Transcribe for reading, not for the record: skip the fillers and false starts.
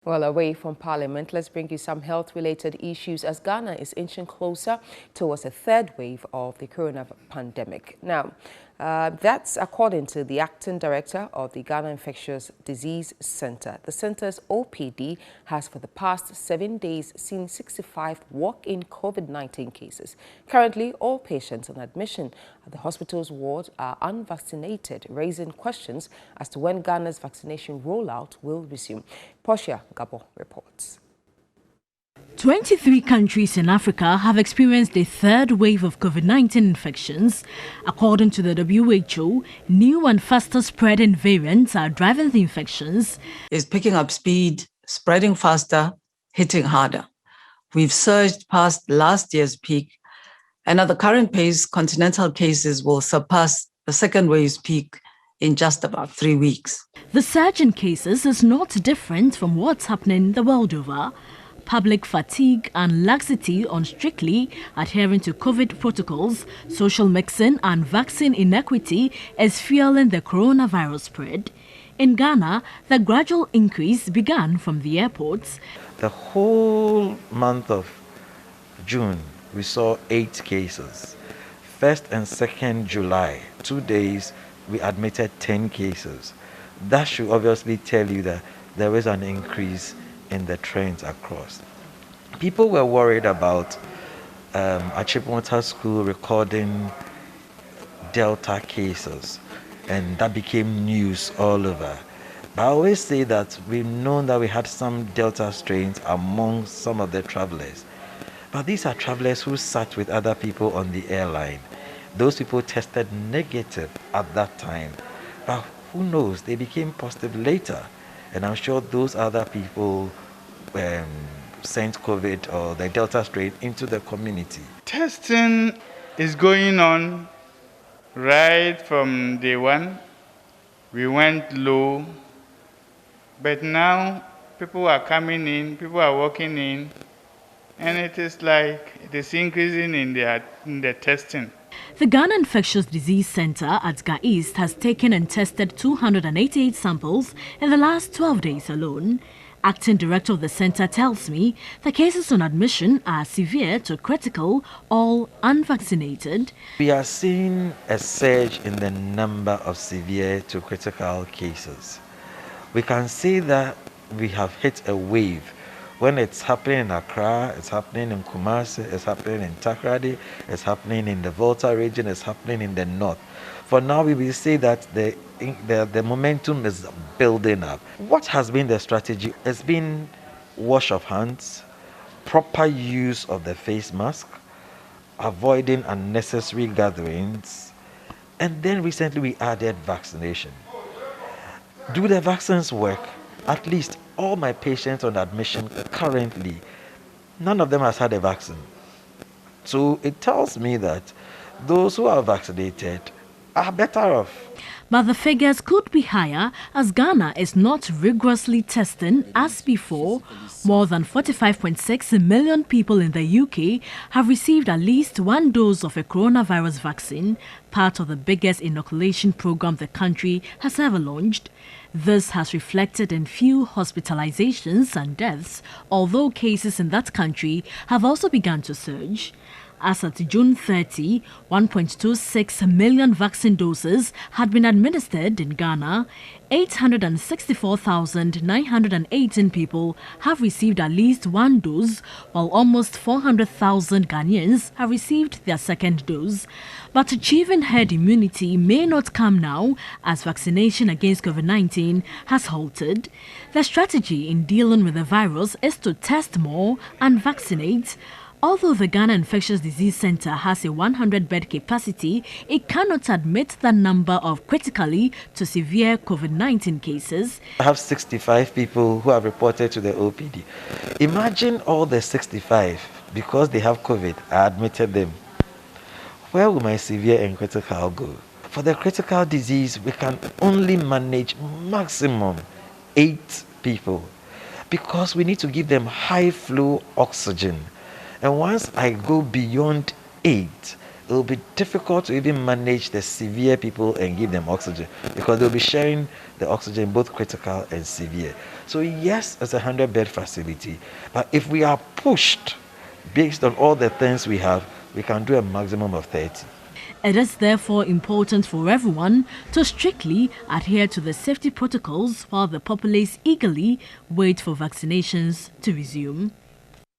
Well, away from Parliament, let's bring you some health-related issues as Ghana is inching closer towards a third wave of the corona pandemic. Now, that's according to the acting director of the Ghana Infectious Disease Center. The center's OPD has for the past 7 days seen 65 walk-in COVID-19 cases. Currently, all patients on admission at the hospital's ward are unvaccinated, raising questions as to when Ghana's vaccination rollout will resume. Portia Gabo reports. 23 countries in Africa have experienced a third wave of COVID-19 infections. According to the WHO, new and faster spreading variants are driving the infections. It's picking up speed, spreading faster, hitting harder. We've surged past last year's peak, and at the current pace, continental cases will surpass the second wave's peak in just about 3 weeks. The surge in cases is not different from what's happening the world over. Public fatigue and laxity on strictly adhering to COVID protocols, social mixing and vaccine inequity is fueling the coronavirus spread. In Ghana, the gradual increase began from the airports. The whole month of June, we saw 8 cases. 1st and 2nd July, 2 days, we admitted 10 cases. That should obviously tell you that there is an increase in the trends across. People were worried about Achimota School recording Delta cases, and that became news all over. But I always say that we've known that we had some Delta strains among some of the travelers. But these are travelers who sat with other people on the airline. Those people tested negative at that time. But who knows, they became positive later. And I'm sure those other people sent COVID or the Delta strain into the community. Testing is going on right from day one. We went low, but now people are coming in, people are walking in, and it is like it is increasing in the testing. The Ghana Infectious Disease Center at Ga East has taken and tested 288 samples in the last 12 days alone. Acting director of the center tells me the cases on admission are severe to critical, all unvaccinated. We are seeing a surge in the number of severe to critical cases. We can say that we have hit a wave. When it's happening in Accra, it's happening in Kumasi, it's happening in Takoradi, it's happening in the Volta region, it's happening in the north. For now, we will say that the momentum is building up. What has been the strategy? It's been wash of hands, proper use of the face mask, avoiding unnecessary gatherings, and then recently we added vaccination. Do the vaccines work? At least all my patients on admission currently, none of them has had a vaccine. So it tells me that those who are vaccinated are better off. But the figures could be higher as Ghana is not rigorously testing as before. More than 45.6 million people in the UK have received at least one dose of a coronavirus vaccine, part of the biggest inoculation program the country has ever launched. This has reflected in few hospitalizations and deaths, although cases in that country have also begun to surge. As at June 30, 1.26 million vaccine doses had been administered in Ghana. 864,918 people have received at least one dose, while almost 400,000 Ghanaians have received their second dose. But achieving herd immunity may not come now, as vaccination against COVID-19 has halted. The strategy in dealing with the virus is to test more and vaccinate. Although the Ghana Infectious Disease Center has a 100-bed capacity, it cannot admit the number of critically to severe COVID-19 cases. I have 65 people who have reported to the OPD. Imagine all the 65, because they have COVID, I admitted them. Where will my severe and critical go? For the critical disease, we can only manage maximum 8 people because we need to give them high flow oxygen. And once I go beyond 8, it will be difficult to even manage the severe people and give them oxygen, because they'll be sharing the oxygen, both critical and severe. So yes, it's a 100-bed facility, but if we are pushed based on all the things we have, we can do a maximum of 30. It is therefore important for everyone to strictly adhere to the safety protocols while the populace eagerly wait for vaccinations to resume.